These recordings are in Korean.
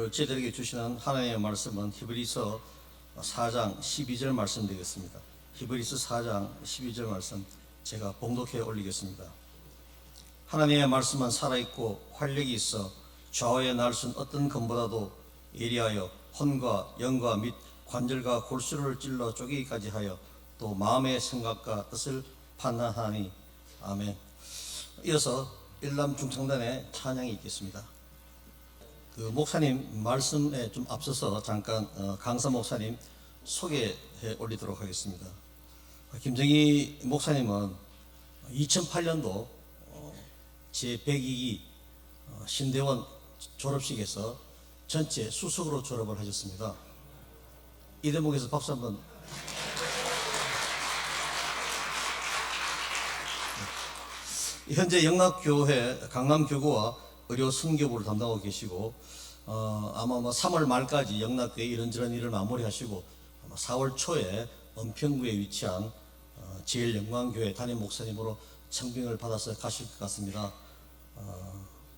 오늘 저희들에게 주시는 하나님의 말씀은 히브리서 4장 12절 말씀 되겠습니다. 히브리서 4장 12절 말씀 제가 봉독해 올리겠습니다. 하나님의 말씀은 살아있고 활력이 있어 좌우에 날선 어떤 검보다도 예리하여 혼과 영과 및 관절과 골수를 찔러 쪼개기까지 하여 또 마음의 생각과 뜻을 판단하니. 아멘. 이어서 일남 중창단의 찬양이 있겠습니다. 목사님 말씀에 좀 앞서서 잠깐 강사 목사님 소개해 올리도록 하겠습니다. 김정희 목사님은 2008년도 제102기 신대원 졸업식에서 전체 수석으로 졸업을 하셨습니다. 이 대목에서 박수 한번. 현재 영락교회 강남교구와 의료 선교부를 담당하고 계시고 아마 3월 말까지 영락교회 이런저런 일을 마무리하시고 4월 초에 은평구에 위치한 제일영광교회 담임 목사님으로 청빙을 받아서 가실 것 같습니다.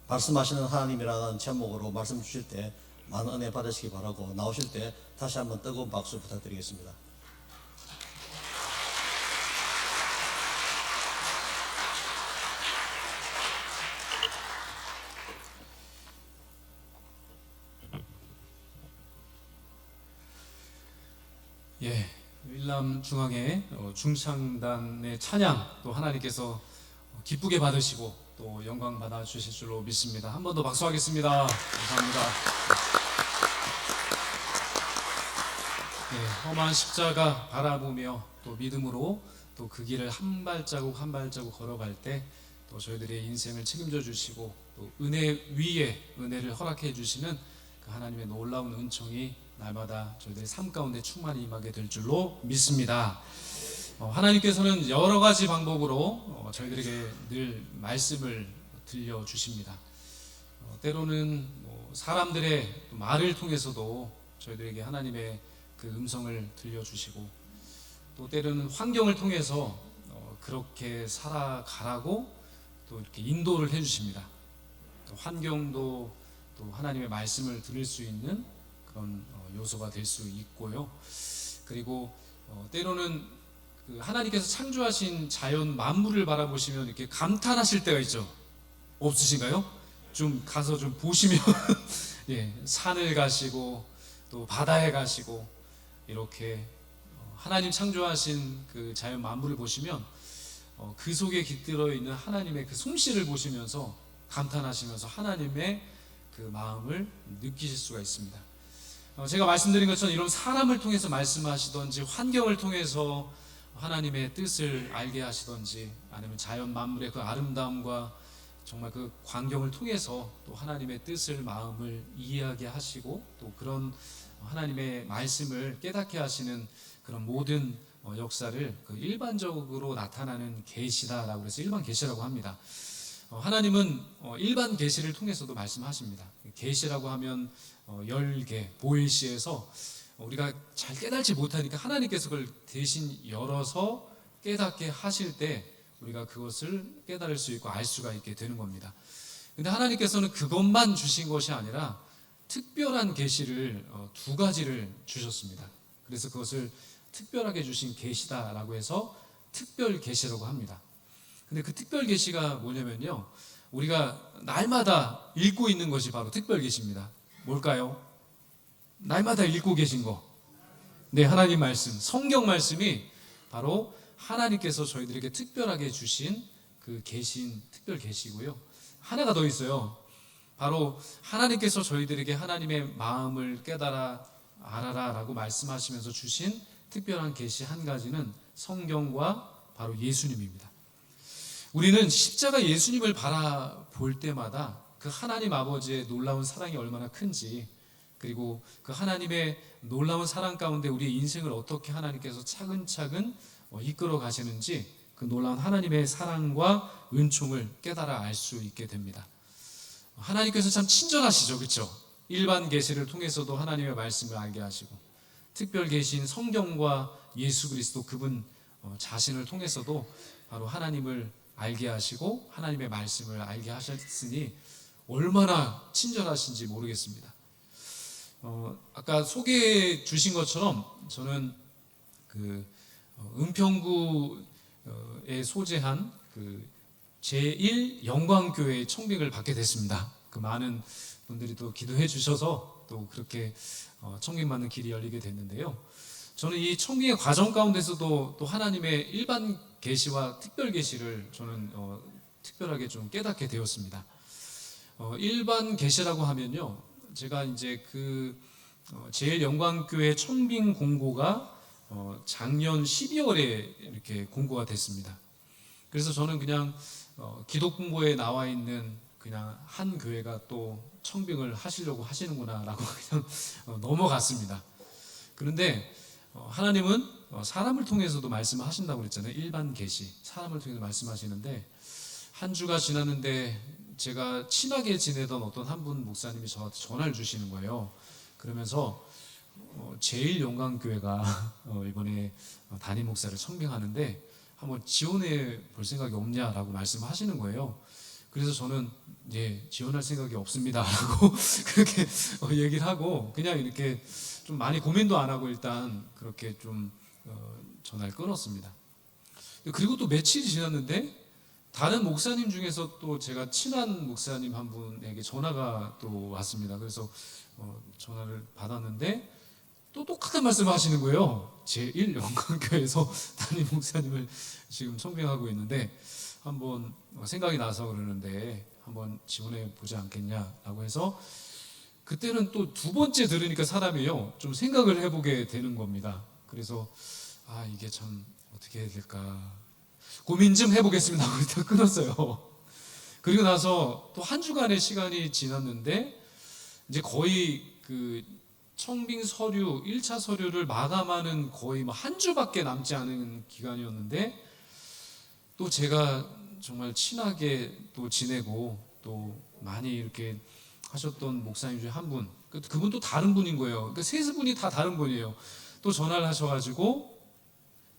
말씀하시는 하나님이라는 제목으로 말씀 주실 때 많은 은혜 받으시기 바라고, 나오실 때 다시 한번 뜨거운 박수 부탁드리겠습니다. 예, 일남중앙회 중창단의 찬양 또 하나님께서 기쁘게 받으시고 또 영광 받아 주실 줄로 믿습니다. 한 번 더 박수하겠습니다. 감사합니다. 예, 험한 십자가 바라보며 또 믿음으로 또 그 길을 한 발자국 한 발자국 걸어갈 때 또 저희들의 인생을 책임져 주시고 또 은혜 위에 은혜를 허락해 주시는 그 하나님의 놀라운 은총이 날마다 저희들의 삶 가운데 충만히 임하게 될 줄로 믿습니다. 하나님께서는 여러 가지 방법으로 저희들에게 늘 말씀을 들려주십니다. 때로는 사람들의 말을 통해서도 저희들에게 하나님의 그 음성을 들려주시고, 또 때로는 환경을 통해서 그렇게 살아가라고 또 이렇게 인도를 해주십니다. 또 환경도 또 하나님의 말씀을 들을 수 있는 그런 요소가 될 수 있고요. 그리고 때로는 그 하나님께서 창조하신 자연 만물을 바라보시면 이렇게 감탄하실 때가 있죠. 없으신가요? 좀 가서 좀 보시면 예, 산을 가시고 또 바다에 가시고 이렇게 하나님 창조하신 그 자연 만물을 보시면 그 속에 깃들어 있는 하나님의 그 솜씨를 보시면서 감탄하시면서 하나님의 그 마음을 느끼실 수가 있습니다. 제가 말씀드린 것처럼 이런 사람을 통해서 말씀하시던지 환경을 통해서 하나님의 뜻을 알게 하시던지 아니면 자연 만물의 그 아름다움과 정말 그 광경을 통해서 또 하나님의 뜻을 마음을 이해하게 하시고 또 그런 하나님의 말씀을 깨닫게 하시는 그런 모든 역사를 그 일반적으로 나타나는 계시다라고 해서 일반 계시라고 합니다. 하나님은 일반 계시를 통해서도 말씀하십니다. 계시라고 하면 열개, 보일시에서 우리가 잘 깨닫지 못하니까 하나님께서 그걸 대신 열어서 깨닫게 하실 때 우리가 그것을 깨달을 수 있고 알 수가 있게 되는 겁니다. 근데 하나님께서는 그것만 주신 것이 아니라 특별한 계시를 두 가지를 주셨습니다. 그래서 그것을 특별하게 주신 계시다라고 해서 특별 계시라고 합니다. 근데 그 특별 계시가 뭐냐면요, 우리가 날마다 읽고 있는 것이 바로 특별 계시입니다. 뭘까요? 날마다 읽고 계신 거. 네, 하나님 말씀, 성경 말씀이 바로 하나님께서 저희들에게 특별하게 주신 그 계신 특별 계시고요. 하나가 더 있어요. 바로 하나님께서 저희들에게 하나님의 마음을 깨달아 알아라 라고 말씀하시면서 주신 특별한 계시 한 가지는 성경과 바로 예수님입니다. 우리는 십자가 예수님을 바라볼 때마다 그 하나님 아버지의 놀라운 사랑이 얼마나 큰지, 그리고 그 하나님의 놀라운 사랑 가운데 우리의 인생을 어떻게 하나님께서 차근차근 이끌어 가시는지 그 놀라운 하나님의 사랑과 은총을 깨달아 알 수 있게 됩니다. 하나님께서 참 친절하시죠, 그렇죠? 일반 계시를 통해서도 하나님의 말씀을 알게 하시고, 특별 계시인 성경과 예수 그리스도 그분 자신을 통해서도 바로 하나님을 알게 하시고 하나님의 말씀을 알게 하셨으니 얼마나 친절하신지 모르겠습니다. 아까 소개해 주신 것처럼 저는 그 은평구에 소재한 그 제1 영광교회 청빙을 받게 됐습니다. 그 많은 분들이 또 기도해 주셔서 또 그렇게 청빙받는 길이 열리게 됐는데요. 저는 이 청빙의 과정 가운데서도 또 하나님의 일반 계시와 특별 계시를 저는 특별하게 좀 깨닫게 되었습니다. 일반 계시라고 하면요, 제가 이제 그 제일 영광교회 청빙 공고가 작년 12월에 이렇게 공고가 됐습니다. 그래서 저는 그냥 기독본부에 나와 있는 그냥 한 교회가 또 청빙을 하시려고 하시는구나라고 그냥 넘어갔습니다. 그런데 하나님은 사람을 통해서도 말씀하신다고 그랬잖아요. 일반 계시, 사람을 통해서 말씀하시는데 한 주가 지났는데 제가 친하게 지내던 어떤 한 분 목사님이 저한테 전화를 주시는 거예요. 그러면서 제일 영광교회가 이번에 담임 목사를 청빙하는데 한번 지원해 볼 생각이 없냐라고 말씀하시는 거예요. 그래서 저는 지원할 생각이 없습니다라고 그렇게 얘기를 하고 그냥 이렇게 좀 많이 고민도 안 하고 일단 그렇게 좀 전화를 끊었습니다. 그리고 또 며칠이 지났는데 다른 목사님 중에서 또 제가 친한 목사님 한 분에게 전화가 또 왔습니다. 그래서 전화를 받았는데 또 똑같은 말씀을 하시는 거예요. 제1 영광교회에서 담임 목사님을 지금 청빙하고 있는데 한번 생각이 나서 그러는데 한번 지원해 보지 않겠냐라고 해서 그때는 또 두 번째 들으니까 사람이요 좀 생각을 해보게 되는 겁니다. 그래서 이게 참 어떻게 해야 될까 고민 좀 해보겠습니다 하고 일단 끊었어요. 그리고 나서 또 한 주간의 시간이 지났는데 이제 거의 그 청빙 서류 1차 서류를 마감하는 거의 뭐 한 주밖에 남지 않은 기간이었는데 또 제가 정말 친하게 또 지내고 또 많이 이렇게 하셨던 목사님 중에 한 분, 그분 또 다른 분인 거예요. 그러니까 세 분이 다 다른 분이에요. 또 전화를 하셔가지고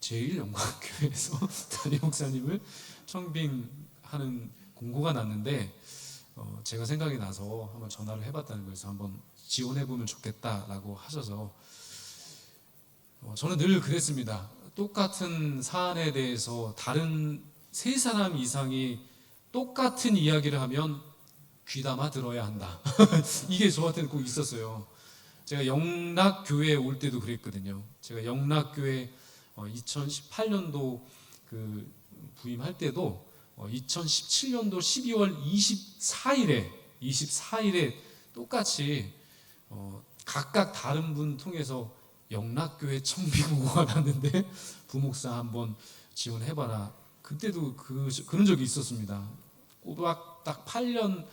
제일 영광교회에서 담임 목사님을 청빙하는 공고가 났는데 제가 생각이 나서 한번 전화를 해봤다는 거에서 한번 지원해보면 좋겠다라고 하셔서 저는 늘 그랬습니다. 똑같은 사안에 대해서 다른 세 사람 이상이 똑같은 이야기를 하면 귀담아 들어야 한다. 이게 저한테는 꼭 있었어요. 제가 영락교회에 올 때도 그랬거든요. 제가 영락교회 2018년도 그 부임할 때도 2017년도 12월 24일에 똑같이 각각 다른 분 통해서 영락교회 청빙공고가 났는데 부목사 한번 지원해봐라. 그때도 그런 적이 있었습니다. 꼬박 딱 7년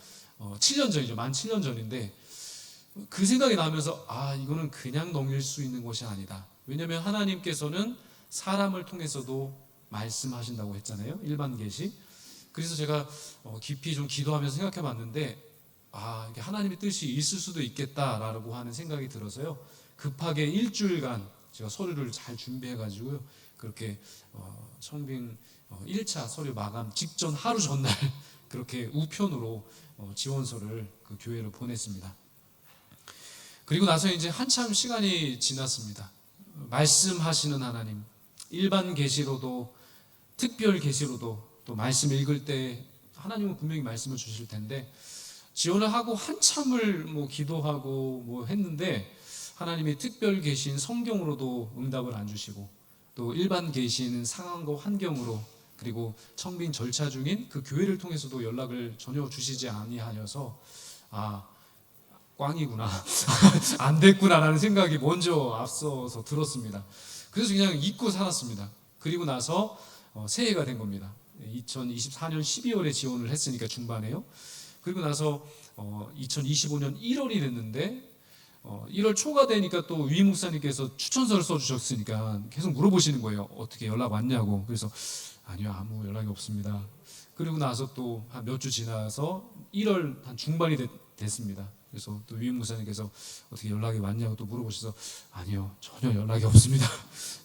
전이죠. 만 7년 전인데 그 생각이 나면서 이거는 그냥 넘길 수 있는 것이 아니다. 왜냐하면 하나님께서는 사람을 통해서도 말씀하신다고 했잖아요. 일반 계시. 그래서 제가 깊이 좀 기도하면서 생각해 봤는데 이게 하나님의 뜻이 있을 수도 있겠다라고 하는 생각이 들어서요. 급하게 일주일간 제가 서류를 잘 준비해 가지고요. 그렇게 청빙 1차 서류 마감 직전 하루 전날 그렇게 우편으로 지원서를 그 교회로 보냈습니다. 그리고 나서 이제 한참 시간이 지났습니다. 말씀하시는 하나님, 일반 계시로도 특별 계시로도 또 말씀 읽을 때 하나님은 분명히 말씀을 주실 텐데 지원을 하고 한참을 기도하고 했는데 하나님이 특별 계시인 성경으로도 응답을 안 주시고 또 일반 계시인 상황과 환경으로 그리고 청빙 절차 중인 그 교회를 통해서도 연락을 전혀 주시지 아니하여서 꽝이구나 안 됐구나라는 생각이 먼저 앞서서 들었습니다. 그래서 그냥 잊고 살았습니다. 그리고 나서 새해가 된 겁니다. 2024년 12월에 지원을 했으니까 중반에요. 그리고 나서 2025년 1월이 됐는데 1월 초가 되니까 또 위 목사님께서 추천서를 써주셨으니까 계속 물어보시는 거예요. 어떻게 연락 왔냐고. 그래서 아니요, 아무 연락이 없습니다. 그리고 나서 또 한 몇 주 지나서 1월 한 중반이 됐습니다. 그래서 또 위 목사님께서 어떻게 연락이 왔냐고 또 물어보셔서 아니요, 전혀 연락이 없습니다.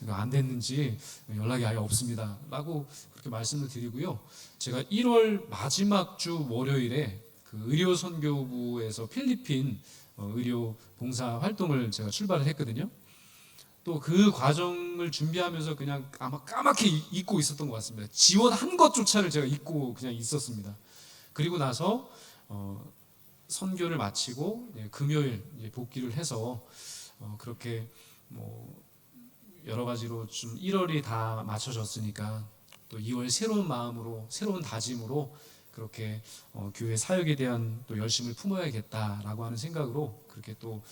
안 됐는지 연락이 아예 없습니다. 라고 그렇게 말씀을 드리고요. 제가 1월 마지막 주 월요일에 그 의료선교부에서 필리핀 의료 봉사 활동을 제가 출발을 했거든요. 또 그 과정을 준비하면서 그냥 아마 까맣게 잊고 있었던 것 같습니다. 지원한 것조차를 제가 잊고 그냥 있었습니다. 그리고 나서 선교를 마치고 금요일 복귀를 해서 그렇게 뭐 여러 가지로 좀 1월이 다 맞춰졌으니까 또 2월 새로운 마음으로 새로운 다짐으로 그렇게 교회 사역에 대한 또 열심을 품어야겠다라고 하는 생각으로 그렇게 또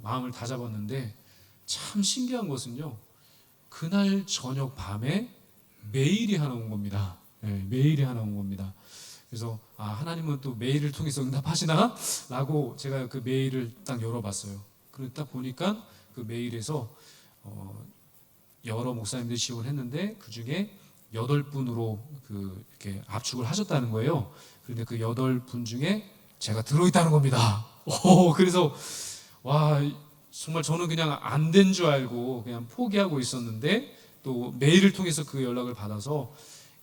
마음을 다잡았는데 참 신기한 것은요. 그날 저녁 밤에 메일이 하나 온 겁니다. 네, 메일이 하나 온 겁니다. 그래서 하나님은 또 메일을 통해서 응답하시나? 라고 제가 그 메일을 딱 열어봤어요. 그리고 딱 보니까 그 메일에서 여러 목사님들이 지원했는데 그 중에 8분으로 이렇게 압축을 하셨다는 거예요. 그런데 그 8분 중에 제가 들어있다는 겁니다. 그래서 와 정말 저는 그냥 안 된 줄 알고 그냥 포기하고 있었는데 또 메일을 통해서 그 연락을 받아서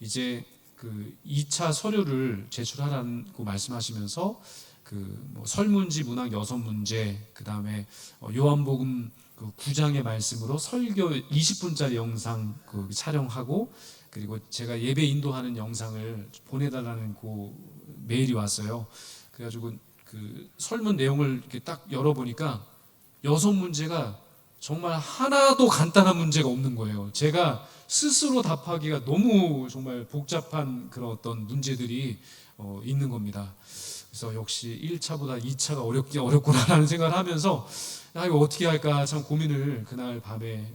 이제 그 2차 서류를 제출하라고 말씀하시면서 뭐 설문지 문항 6문제, 그 다음에 요한복음 9장의 말씀으로 설교 20분짜리 영상 촬영하고 그리고 제가 예배 인도하는 영상을 보내달라는 그 메일이 왔어요. 그래가지고 그 설문 내용을 이렇게 딱 열어보니까 6문제가 정말 하나도 간단한 문제가 없는 거예요. 제가 스스로 답하기가 너무 정말 복잡한 그런 어떤 문제들이 있는 겁니다. 그래서 역시 1차보다 2차가 어렵구나라는 생각을 하면서 이거 어떻게 할까 참 고민을 그날 밤에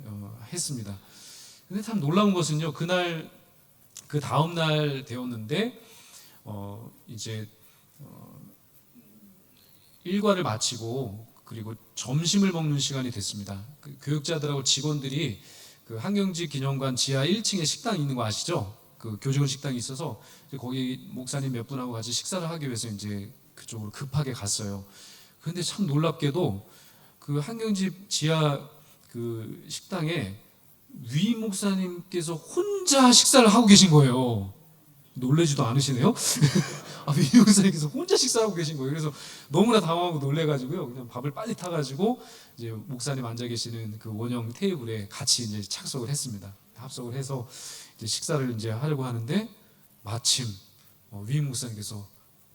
했습니다. 근데 참 놀라운 것은요. 그날 그 다음 날 되었는데 이제 일과를 마치고 그리고 점심을 먹는 시간이 됐습니다. 그 교육자들하고 직원들이 그 한경지 기념관 지하 1층에 식당이 있는 거 아시죠? 그 교직원 식당이 있어서 거기 목사님 몇 분하고 같이 식사를 하기 위해서 이제 그쪽으로 급하게 갔어요. 그런데 참 놀랍게도 그 한경지 지하 그 식당에 위 목사님께서 혼자 식사를 하고 계신 거예요. 놀라지도 않으시네요. 위 목사님께서 혼자 식사하고 계신 거예요. 그래서 너무나 당황하고 놀래가지고요. 그냥 밥을 빨리 타가지고 이제 목사님 앉아 계시는 그 원형 테이블에 같이 이제 착석을 했습니다. 합석을 해서 이제 식사를 이제 하려고 하는데 마침 위 목사님께서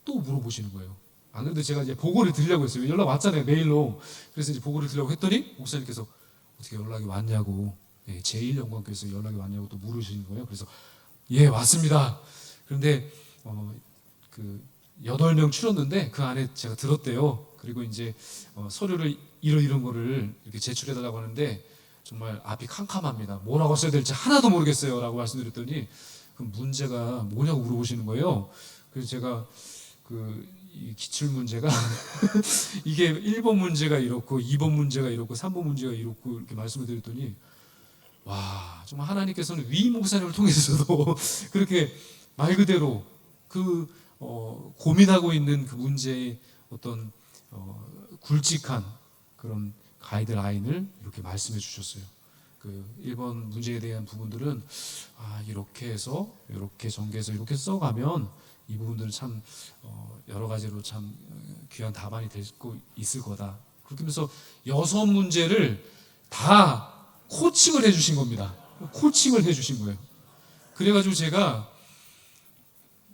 또 물어보시는 거예요. 안 그래도 제가 이제 보고를 드리려고 했어요. 연락 왔잖아요, 메일로. 그래서 이제 보고를 드리려고 했더니 목사님께서 어떻게 연락이 왔냐고, 제1영광교회에서 연락이 왔냐고 또 물으시는 거예요. 그래서 예, 왔습니다. 그런데 그 8명 추렸는데 그 안에 제가 들었대요. 그리고 이제 서류를 이런 거를 이렇게 제출해달라고 하는데 정말 앞이 캄캄합니다. 뭐라고 써야 될지 하나도 모르겠어요. 라고 말씀드렸더니 그 문제가 뭐냐고 물어보시는 거예요. 그래서 제가 이 기출 문제가 이게 1번 문제가 이렇고 2번 문제가 이렇고 3번 문제가 이렇고 이렇게 말씀을 드렸더니 와 정말 하나님께서는 위 목사님을 통해서도 그렇게 말 그대로 고민하고 있는 그 문제의 어떤 굵직한 그런 가이드라인을 이렇게 말씀해 주셨어요. 그 1번 문제에 대한 부분들은 이렇게 해서 이렇게 전개해서 이렇게 써가면 이 부분들은 참 여러 가지로 참 귀한 답안이 될 수 있을 거다. 그렇게 하면서 6문제를 다 코칭을 해주신 겁니다. 코칭을 해주신 거예요. 그래가지고 제가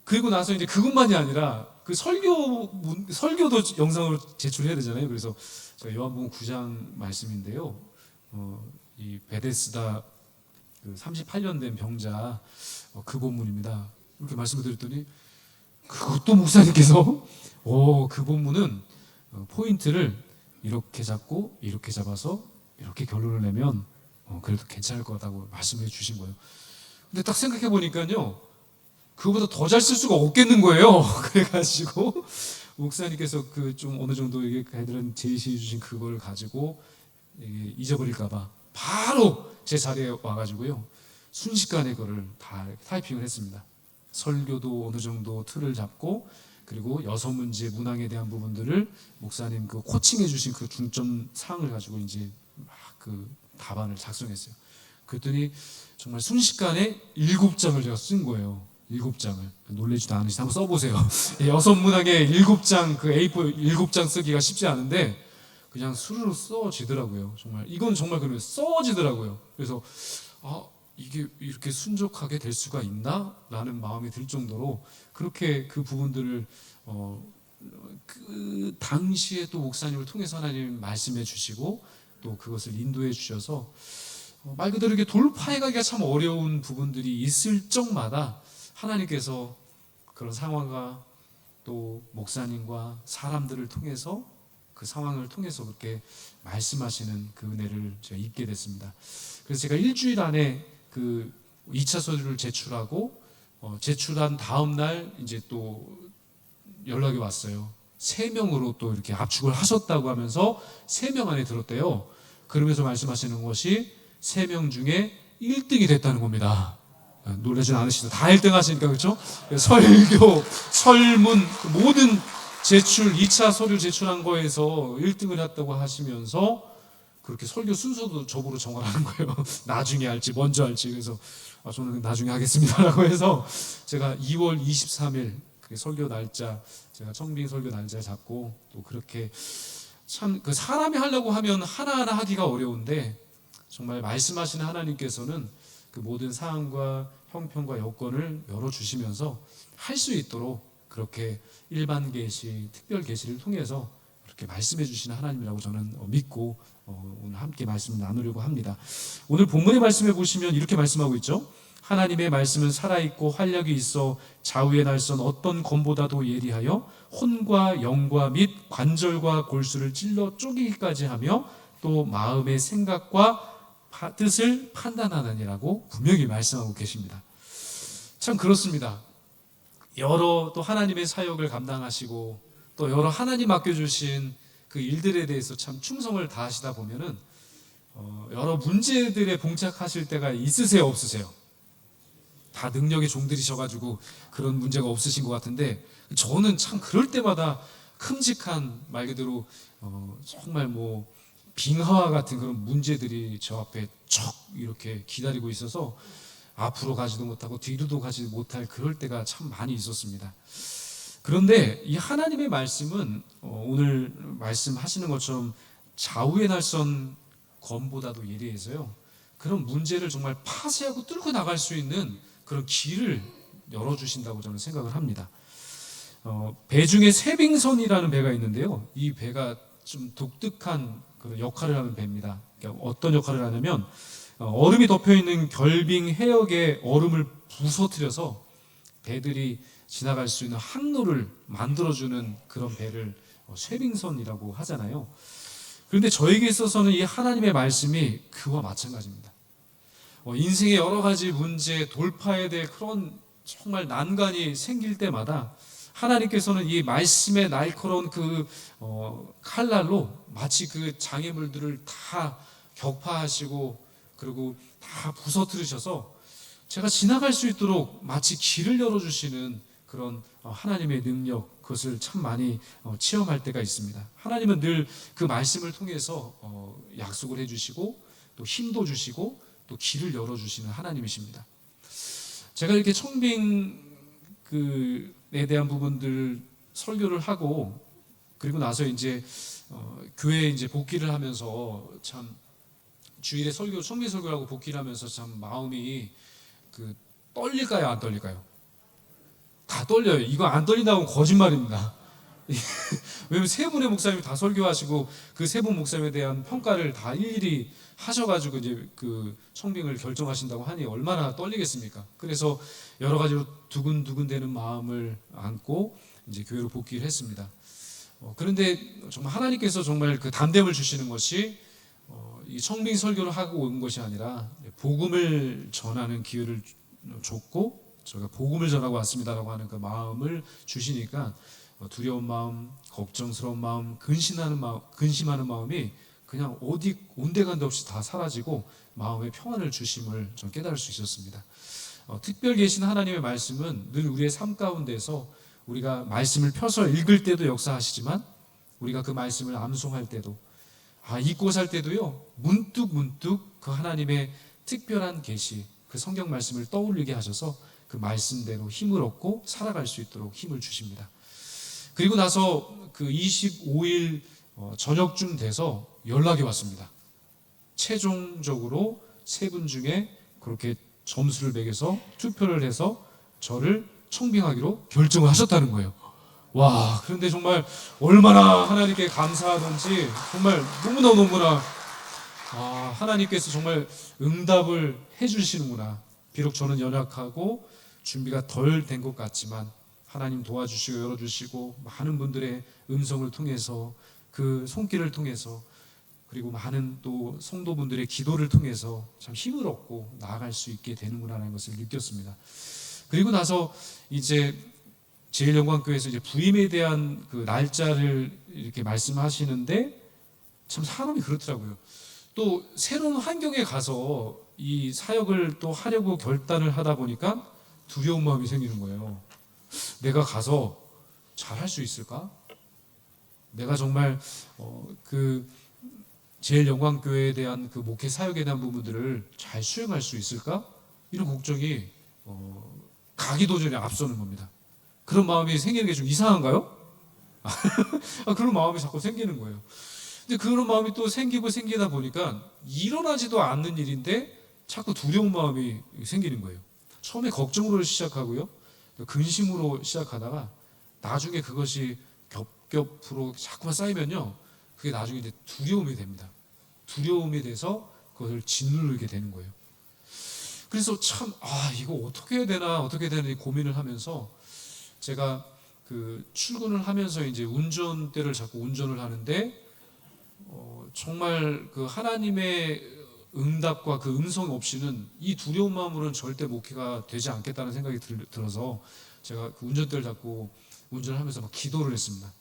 그리고 나서 이제 그것만이 아니라 그 설교도 영상으로 제출해야 되잖아요. 그래서 제가 요한복음 9장 말씀인데요. 이 베데스다 그 38년 된 병자 그 본문입니다. 이렇게 말씀을 드렸더니 그것도 목사님께서 그 본문은 포인트를 이렇게 잡고 이렇게 잡아서 이렇게 결론을 내면 그래도 괜찮을 것 같다고 말씀해 주신 거예요. 근데 딱 생각해 보니까요. 그거보다 더 잘 쓸 수가 없겠는 거예요. 그래가지고 목사님께서 그 좀 어느 정도 이게 애들은 제시해 주신 그걸 가지고 잊어버릴까봐 바로 제 자리에 와가지고요 순식간에 그걸 다 타이핑을 했습니다. 설교도 어느 정도 틀을 잡고 그리고 6문제 문항에 대한 부분들을 목사님 그 코칭해 주신 그 중점 사항을 가지고 이제 막 그 답안을 작성했어요. 그랬더니 정말 순식간에 7장을 제가 쓴 거예요. 7장을 놀라지도 않으시죠? 한번 써보세요. 6문항에 7장 그 A4 7장 쓰기가 쉽지 않은데 그냥 스르르 써지더라고요. 정말 이건 정말 그러면 써지더라고요. 그래서 이게 이렇게 순종하게 될 수가 있나? 라는 마음이 들 정도로 그렇게 그 부분들을 그 당시에 또 목사님을 통해서 하나님 말씀해 주시고 또 그것을 인도해 주셔서 말 그대로 이렇게 돌파해 가기가 참 어려운 부분들이 있을 적마다 하나님께서 그런 상황과 또 목사님과 사람들을 통해서 그 상황을 통해서 그렇게 말씀하시는 그 은혜를 제가 잊게 됐습니다. 그래서 제가 일주일 안에 그 2차 서류를 제출하고 제출한 다음 날 이제 또 연락이 왔어요. 3명으로 또 이렇게 압축을 하셨다고 하면서 3명 안에 들었대요. 그러면서 말씀하시는 것이 3명 중에 1등이 됐다는 겁니다. 놀라진 않으시죠? 다 1등 하시니까, 그렇죠? 설교, 설문, 모든 제출, 2차 서류 제출한 거에서 1등을 했다고 하시면서 그렇게 설교 순서도 저보고 정하라는 거예요. 나중에 할지 먼저 할지. 그래서 저는 나중에 하겠습니다라고 해서 제가 2월 23일 설교 날짜, 제가 청빙 설교 날짜 잡고 또 그렇게 참 그 사람이 하려고 하면 하나하나 하기가 어려운데 정말 말씀하시는 하나님께서는 그 모든 사항과 형편과 여건을 열어주시면서 할 수 있도록 그렇게 일반 계시, 특별 계시를 통해서 그렇게 말씀해 주시는 하나님이라고 저는 믿고 오늘 함께 말씀을 나누려고 합니다. 오늘 본문의 말씀에 보시면 이렇게 말씀하고 있죠. 하나님의 말씀은 살아있고 활력이 있어 좌우의 날선 어떤 검보다도 예리하여 혼과 영과 및 관절과 골수를 찔러 쪼개기까지 하며 또 마음의 생각과 뜻을 판단하느니라고 분명히 말씀하고 계십니다. 참 그렇습니다. 여러 또 하나님의 사역을 감당하시고 또 여러 하나님 맡겨주신 그 일들에 대해서 참 충성을 다하시다 보면은 여러 문제들에 봉착하실 때가 있으세요, 없으세요? 다 능력의 종들이셔가지고 그런 문제가 없으신 것 같은데 저는 참 그럴 때마다 큼직한 말 그대로 정말 뭐 빙하와 같은 그런 문제들이 저 앞에 척 이렇게 기다리고 있어서 앞으로 가지도 못하고 뒤로도 가지 못할 그럴 때가 참 많이 있었습니다. 그런데 이 하나님의 말씀은 오늘 말씀하시는 것처럼 좌우의 날선 검보다도 예리해서요. 그런 문제를 정말 파쇄하고 뚫고 나갈 수 있는 그런 길을 열어주신다고 저는 생각을 합니다. 배 중에 세빙선이라는 배가 있는데요. 이 배가 좀 독특한 그런 역할을 하는 배입니다. 그러니까 어떤 역할을 하냐면 얼음이 덮여있는 결빙 해역에 얼음을 부서뜨려서 배들이 지나갈 수 있는 항로를 만들어주는 그런 배를 쇠빙선이라고 하잖아요. 그런데 저에게 있어서는 이 하나님의 말씀이 그와 마찬가지입니다. 인생의 여러 가지 문제, 돌파에 대해 그런 정말 난관이 생길 때마다 하나님께서는 이 말씀의 날카로운 그 칼날로 마치 그 장애물들을 다 격파하시고 그리고 다 부서뜨리셔서 제가 지나갈 수 있도록 마치 길을 열어주시는 그런 하나님의 능력, 그것을 참 많이 체험할 때가 있습니다. 하나님은 늘 그 말씀을 통해서 약속을 해주시고 또 힘도 주시고 또 길을 열어주시는 하나님이십니다. 제가 이렇게 청빙에 대한 부분들 설교를 하고 그리고 나서 이제 교회에 이제 복귀를 하면서 참 주일에 설교, 청빙 설교를 하고 복귀를 하면서 참 마음이 떨릴까요, 안 떨릴까요? 다 떨려요. 이거 안 떨린다고 하면 거짓말입니다. 왜냐면 세 분의 목사님이 다 설교하시고 그 세 분 목사님에 대한 평가를 다 일일이 하셔가지고 이제 그 청빙을 결정하신다고 하니 얼마나 떨리겠습니까? 그래서 여러 가지로 두근두근대는 마음을 안고 이제 교회로 복귀를 했습니다. 그런데 정말 하나님께서 정말 그 담대함을 주시는 것이 이 청빙 설교를 하고 온 것이 아니라 복음을 전하는 기회를 줬고 저희가 복음을 전하고 왔습니다라고 하는 그 마음을 주시니까 두려운 마음, 걱정스러운 마음, 근심하는 마음이 그냥 어디 온데간데 없이 다 사라지고 마음의 평안을 주심을 좀 깨달을 수 있었습니다. 특별 계신 하나님의 말씀은 늘 우리의 삶 가운데서 우리가 말씀을 펴서 읽을 때도 역사하시지만 우리가 그 말씀을 암송할 때도 잊고 살 때도요 문득 그 하나님의 특별한 계시, 그 성경 말씀을 떠올리게 하셔서 그 말씀대로 힘을 얻고 살아갈 수 있도록 힘을 주십니다. 그리고 나서 그 25일 저녁쯤 돼서 연락이 왔습니다. 최종적으로 세 분 중에 그렇게 점수를 매겨서 투표를 해서 저를 청빙하기로 결정을 하셨다는 거예요. 와, 그런데 정말 얼마나 하나님께 감사하던지 정말 너무나 하나님께서 정말 응답을 해주시는구나. 비록 저는 연약하고 준비가 덜 된 것 같지만 하나님 도와주시고 열어주시고 많은 분들의 음성을 통해서 그 손길을 통해서 그리고 많은 또 성도분들의 기도를 통해서 참 힘을 얻고 나아갈 수 있게 되는구나라는 것을 느꼈습니다. 그리고 나서 이제 제일영광교회에서 이제 부임에 대한 그 날짜를 이렇게 말씀하시는데 참 사람이 그렇더라고요. 또 새로운 환경에 가서 이 사역을 또 하려고 결단을 하다 보니까 두려운 마음이 생기는 거예요. 내가 가서 잘 할 수 있을까? 내가 정말 그 제일영광교회에 대한 그 목회 사역에 대한 부분들을 잘 수행할 수 있을까? 이런 걱정이 가기도 전에 앞서는 겁니다. 그런 마음이 생기는 게 좀 이상한가요? 그런 마음이 자꾸 생기는 거예요. 근데 그런 마음이 또 생기다 보니까 일어나지도 않는 일인데 자꾸 두려운 마음이 생기는 거예요. 처음에 걱정으로 시작하고요, 근심으로 시작하다가 나중에 그것이 겹겹으로 자꾸만 쌓이면요, 그게 나중에 이제 두려움이 됩니다. 두려움이 돼서 그것을 짓누르게 되는 거예요. 그래서 참 이거 어떻게 해야 되나 고민을 하면서 제가 그 출근을 하면서 이제 운전대를 잡고 운전을 하는데 정말 그 하나님의 응답과 그 음성 없이는 이 두려운 마음으로는 절대 목회가 되지 않겠다는 생각이 들어서 제가 그 운전대를 잡고 운전을 하면서 막 기도를 했습니다.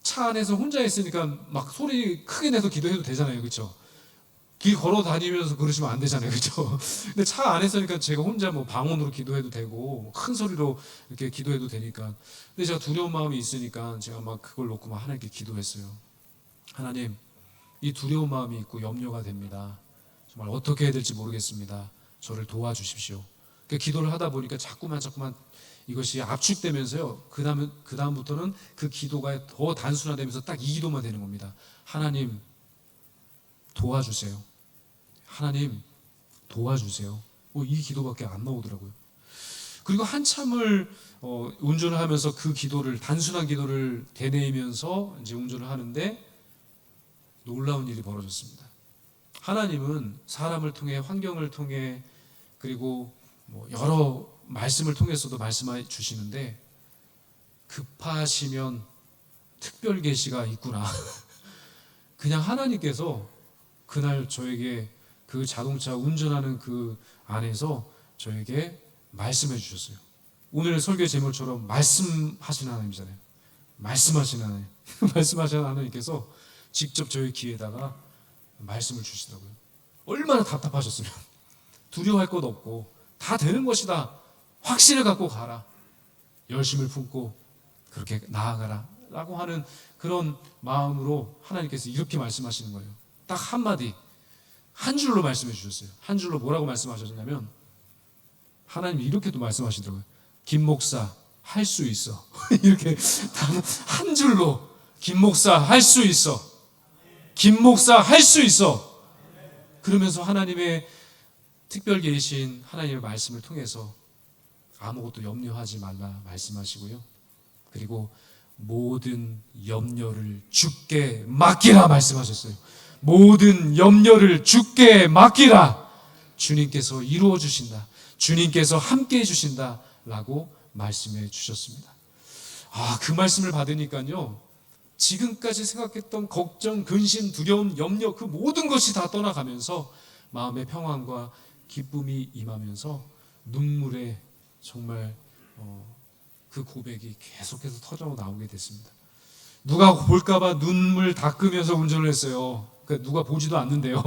차 안에서 혼자 있으니까 막 소리 크게 내서 기도해도 되잖아요, 그렇죠? 길 걸어 다니면서 그러시면 안 되잖아요, 그렇죠? 근데 차 안에서니까 제가 혼자 뭐 방언으로 기도해도 되고 큰 소리로 이렇게 기도해도 되니까. 근데 제가 두려운 마음이 있으니까 제가 막 그걸 놓고 막 하나님께 기도했어요. 하나님, 이 두려운 마음이 있고 염려가 됩니다. 정말 어떻게 해야 될지 모르겠습니다. 저를 도와주십시오. 그러니까 기도를 하다 보니까 자꾸만 이것이 압축되면서요, 그 다음부터는 그 기도가 더 단순화되면서 딱 이 기도만 되는 겁니다. 하나님 도와주세요. 하나님 도와주세요. 이 기도밖에 안 나오더라고요. 그리고 한참을 운전을 하면서 그 기도를, 단순한 기도를 되뇌이면서 이제 운전을 하는데 놀라운 일이 벌어졌습니다. 하나님은 사람을 통해, 환경을 통해, 그리고 뭐 여러 말씀을 통해서도 말씀해 주시는데, 급하시면 특별 계시가 있구나. 그냥 하나님께서 그날 저에게 그 자동차 운전하는 그 안에서 저에게 말씀해 주셨어요. 오늘 설교 제목처럼 말씀하시는 하나님이잖아요. 말씀하시는 하나님. 말씀하시는 하나님께서 직접 저의 귀에다가 말씀을 주시더라고요. 얼마나 답답하셨으면. 두려워할 것 없고 다 되는 것이다. 확신을 갖고 가라. 열심을 품고 그렇게 나아가라. 라고 하는 그런 마음으로 하나님께서 이렇게 말씀하시는 거예요. 딱 한마디, 한 줄로 말씀해 주셨어요. 한 줄로 뭐라고 말씀하셨냐면, 하나님이 이렇게도 말씀하시더라고요. 김 목사 할 수 있어. 이렇게 한 줄로, 김 목사 할 수 있어. 김 목사 할 수 있어. 그러면서 하나님의 특별 계신 하나님의 말씀을 통해서 아무것도 염려하지 말라 말씀하시고요. 그리고 모든 염려를 주께 맡기라 말씀하셨어요. 모든 염려를 주께 맡기라. 주님께서 이루어 주신다. 주님께서 함께 해 주신다. 라고 말씀해 주셨습니다. 그 말씀을 받으니까요, 지금까지 생각했던 걱정, 근심, 두려움, 염려, 그 모든 것이 다 떠나가면서 마음의 평안과 기쁨이 임하면서 눈물에 정말 그 고백이 계속해서 터져 나오게 됐습니다. 누가 볼까봐 눈물 닦으면서 운전을 했어요. 그러니까 누가 보지도 않는데요.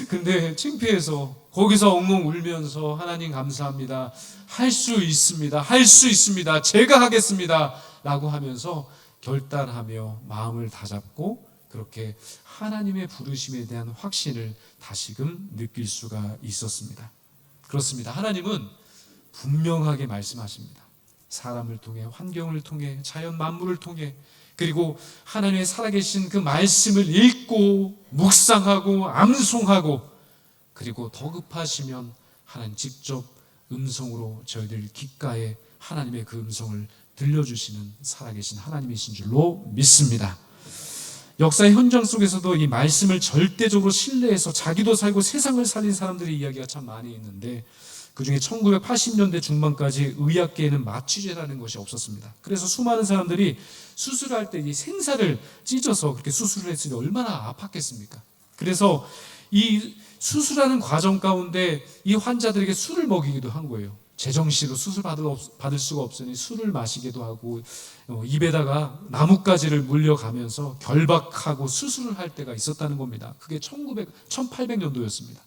근데 창피해서 거기서 엉엉 울면서 하나님 감사합니다. 할 수 있습니다. 할 수 있습니다. 제가 하겠습니다. 라고 하면서 결단하며 마음을 다잡고 그렇게 하나님의 부르심에 대한 확신을 다시금 느낄 수가 있었습니다. 그렇습니다. 하나님은 분명하게 말씀하십니다. 사람을 통해, 환경을 통해, 자연 만물을 통해, 그리고 하나님의 살아계신 그 말씀을 읽고 묵상하고 암송하고, 그리고 더 급하시면 하나님 직접 음성으로 저희들 귓가에 하나님의 그 음성을 들려주시는 살아계신 하나님이신 줄로 믿습니다. 역사의 현장 속에서도 이 말씀을 절대적으로 신뢰해서 자기도 살고 세상을 살린 사람들의 이야기가 참 많이 있는데, 그중에 1980년대 중반까지 의학계에는 마취제라는 것이 없었습니다. 그래서 수많은 사람들이 수술할 때 이 생사를 찢어서 그렇게 수술을 했으니 얼마나 아팠겠습니까? 그래서 이 수술하는 과정 가운데 이 환자들에게 술을 먹이기도 한 거예요. 제정신으로 수술 받을 수가 없으니 술을 마시기도 하고, 입에다가 나뭇가지를 물려가면서 결박하고 수술을 할 때가 있었다는 겁니다. 그게 1800년도였습니다.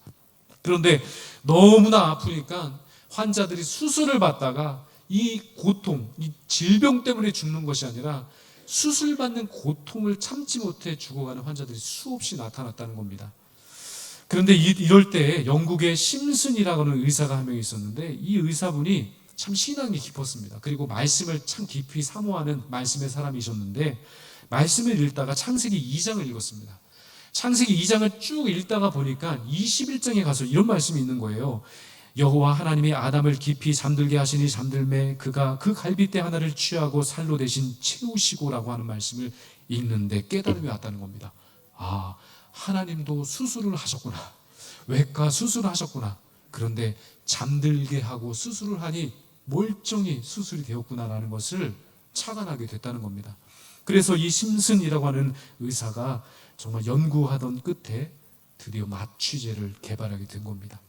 그런데 너무나 아프니까 환자들이 수술을 받다가 이 고통, 이 질병 때문에 죽는 것이 아니라 수술받는 고통을 참지 못해 죽어가는 환자들이 수없이 나타났다는 겁니다. 그런데 이럴 때 영국의 심슨이라고 하는 의사가 한 명 있었는데, 이 의사분이 참 신앙이 깊었습니다. 그리고 말씀을 참 깊이 사모하는 말씀의 사람이셨는데, 말씀을 읽다가 창세기 2장을 읽었습니다. 창세기 2장을 쭉 읽다가 보니까 21장에 가서 이런 말씀이 있는 거예요. 여호와 하나님이 아담을 깊이 잠들게 하시니 잠들매 그가 그 갈빗대 하나를 취하고 살로 대신 채우시고라고 하는 말씀을 읽는데 깨달음이 왔다는 겁니다. 아, 하나님도 수술을 하셨구나. 외과 수술을 하셨구나. 그런데 잠들게 하고 수술을 하니 멀쩡히 수술이 되었구나라는 것을 착안하게 됐다는 겁니다. 그래서 이 심슨이라고 하는 의사가 정말 연구하던 끝에 드디어 마취제를 개발하게 된 겁니다.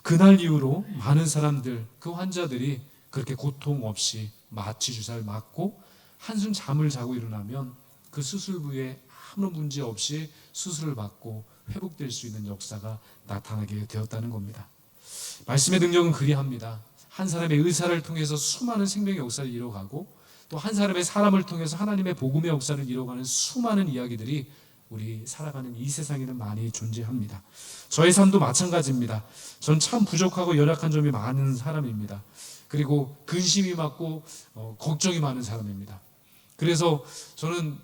그날 이후로 많은 사람들, 그 환자들이 그렇게 고통 없이 마취 주사를 맞고 한숨 잠을 자고 일어나면 그 수술 부위에 아무 문제 없이 수술을 받고 회복될 수 있는 역사가 나타나게 되었다는 겁니다. 말씀의 능력은 그리합니다. 한 사람의 의사를 통해서 수많은 생명의 역사를 이뤄가고, 또 한 사람의 사람을 통해서 하나님의 복음의 역사를 이뤄가는 수많은 이야기들이 우리 살아가는 이 세상에는 많이 존재합니다. 저의 삶도 마찬가지입니다. 전 참 부족하고 연약한 점이 많은 사람입니다. 그리고 근심이 많고 걱정이 많은 사람입니다. 그래서 저는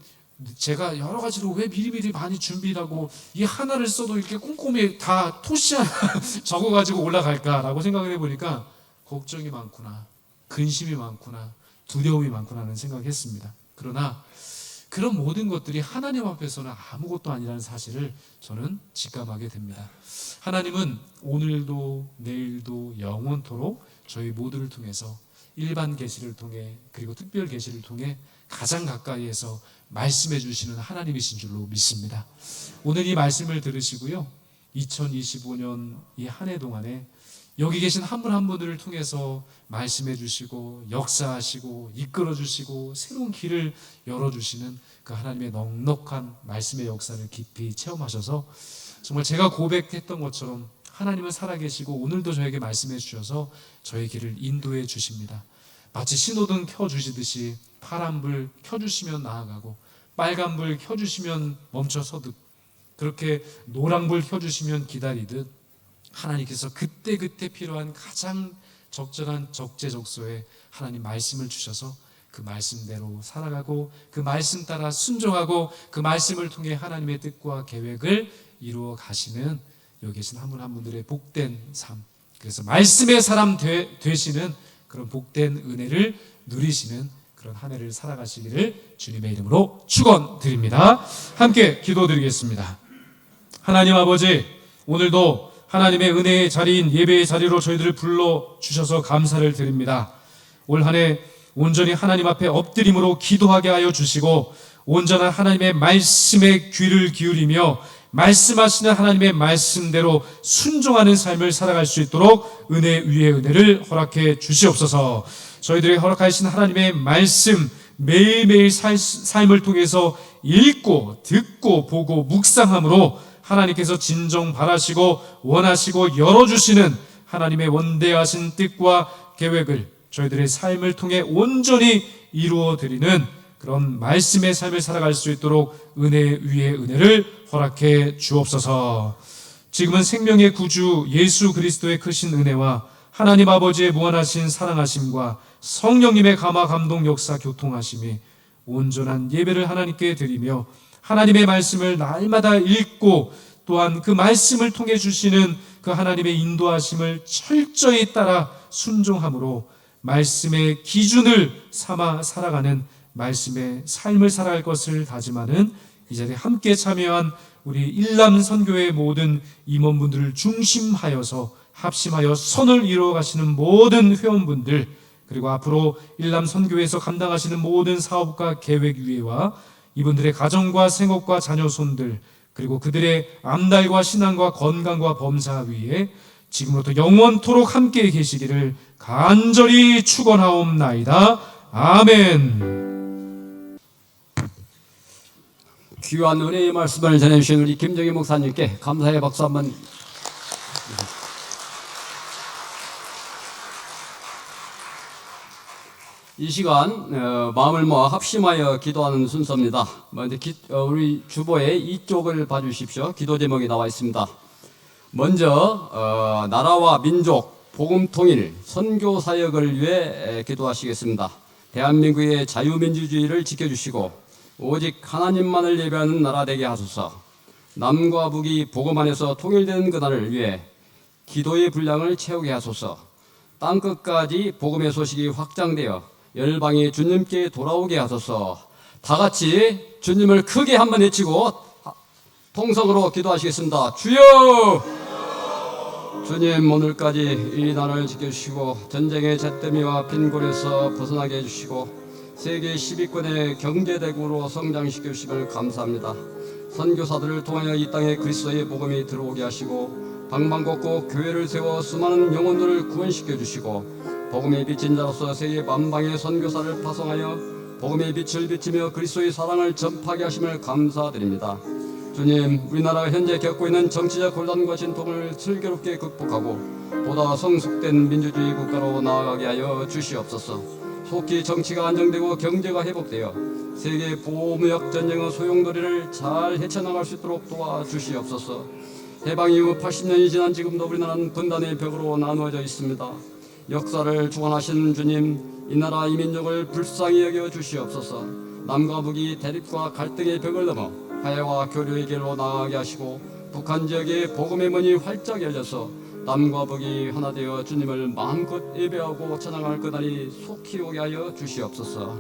제가 여러 가지로 왜 미리미리 많이 준비를 하고 이 하나를 써도 이렇게 꼼꼼히 다 토시 하나 적어가지고 올라갈까라고 생각을 해보니까 걱정이 많구나, 근심이 많구나, 두려움이 많구나 하는 생각을 했습니다. 그러나 그런 모든 것들이 하나님 앞에서는 아무것도 아니라는 사실을 저는 직감하게 됩니다. 하나님은 오늘도 내일도 영원토록 저희 모두를 통해서 일반 계시를 통해, 그리고 특별 계시를 통해 가장 가까이에서 말씀해 주시는 하나님이신 줄로 믿습니다. 오늘 이 말씀을 들으시고요, 2025년 이 한 해 동안에 여기 계신 한 분 한 분들을 통해서 말씀해 주시고 역사하시고 이끌어 주시고 새로운 길을 열어주시는 그 하나님의 넉넉한 말씀의 역사를 깊이 체험하셔서 정말 제가 고백했던 것처럼 하나님은 살아계시고 오늘도 저에게 말씀해 주셔서 저의 길을 인도해 주십니다. 마치 신호등 켜주시듯이 파란불 켜주시면 나아가고 빨간불 켜주시면 멈춰서듯, 그렇게 노란불 켜주시면 기다리듯 하나님께서 그때그때 필요한 가장 적절한 적재적소에 하나님 말씀을 주셔서 그 말씀대로 살아가고 그 말씀 따라 순종하고 그 말씀을 통해 하나님의 뜻과 계획을 이루어 가시는 여기 계신 한 분 한 분들의 복된 삶, 그래서 말씀의 사람 되시는 그런 복된 은혜를 누리시는 그런 한 해를 살아가시기를 주님의 이름으로 축원드립니다. 함께 기도드리겠습니다. 하나님 아버지, 오늘도 하나님의 은혜의 자리인 예배의 자리로 저희들을 불러주셔서 감사를 드립니다. 올 한 해 온전히 하나님 앞에 엎드림으로 기도하게 하여 주시고 온전한 하나님의 말씀에 귀를 기울이며 말씀하시는 하나님의 말씀대로 순종하는 삶을 살아갈 수 있도록 은혜 위에 은혜를 허락해 주시옵소서. 저희들에게 허락하신 하나님의 말씀 매일매일 삶을 통해서 읽고 듣고 보고 묵상함으로 하나님께서 진정 바라시고 원하시고 열어주시는 하나님의 원대하신 뜻과 계획을 저희들의 삶을 통해 온전히 이루어드리는 그런 말씀의 삶을 살아갈 수 있도록 은혜 위에 은혜를 허락해 주옵소서. 지금은 생명의 구주 예수 그리스도의 크신 은혜와 하나님 아버지의 무한하신 사랑하심과 성령님의 감화 감동 역사 교통하심이 온전한 예배를 하나님께 드리며 하나님의 말씀을 날마다 읽고 또한 그 말씀을 통해 주시는 그 하나님의 인도하심을 철저히 따라 순종함으로 말씀의 기준을 삼아 살아가는 말씀의 삶을 살아갈 것을 다짐하는 이 자리에 함께 참여한 우리 일남 선교회 모든 임원분들을 중심하여서 합심하여 선을 이루어 가시는 모든 회원분들, 그리고 앞으로 일남 선교회에서 감당하시는 모든 사업과 계획위회와 이분들의 가정과 생업과 자녀손들, 그리고 그들의 암달과 신앙과 건강과 범사위에 지금부터 영원토록 함께 계시기를 간절히 축원하옵나이다. 아멘. 귀한 은혜의 말씀을 전해주신 우리 김정희 목사님께 감사의 박수 한번. 이 시간 마음을 모아 합심하여 기도하는 순서입니다. 먼저 우리 주보에 이쪽을 봐주십시오. 기도 제목이 나와 있습니다. 먼저 나라와 민족, 복음 통일, 선교 사역을 위해 기도하시겠습니다. 대한민국의 자유민주주의를 지켜주시고 오직 하나님만을 예배하는 나라 되게 하소서. 남과 북이 복음 안에서 통일되는 그날을 위해 기도의 분량을 채우게 하소서. 땅끝까지 복음의 소식이 확장되어 열방이 주님께 돌아오게 하소서. 다 같이 주님을 크게 한번 외치고 통성으로 기도하시겠습니다. 주여! 주님, 오늘까지 이 나라를 지켜주시고 전쟁의 잿더미와 빈곤에서 벗어나게 해주시고 세계 10위권의 경제대국으로 성장시켜 주심을 감사합니다. 선교사들을 통하여 이 땅에 그리스도의 복음이 들어오게 하시고 방방곡곡 교회를 세워 수많은 영혼들을 구원시켜 주시고 복음의 빛인 자로서 세계 만방의 선교사를 파송하여 복음의 빛을 비치며 그리스도의 사랑을 전파하게 하심을 감사드립니다. 주님, 우리나라가 현재 겪고 있는 정치적 혼란과 진통을 슬기롭게 극복하고 보다 성숙된 민주주의 국가로 나아가게 하여 주시옵소서. 속히 정치가 안정되고 경제가 회복되어 세계 보호무역 전쟁의 소용돌이를 잘 헤쳐나갈 수 있도록 도와주시옵소서. 해방 이후 80년이 지난 지금도 우리나라는 분단의 벽으로 나누어져 있습니다. 역사를 주관하시는 주님, 이 나라 이 민족을 불쌍히 여겨 주시옵소서. 남과 북이 대립과 갈등의 벽을 넘어 화해와 교류의 길로 나아가게 하시고 북한 지역의 복음의 문이 활짝 열려서 남과 북이 하나 되어 주님을 마음껏 예배하고 찬양할 그날이 속히 오게 하여 주시옵소서.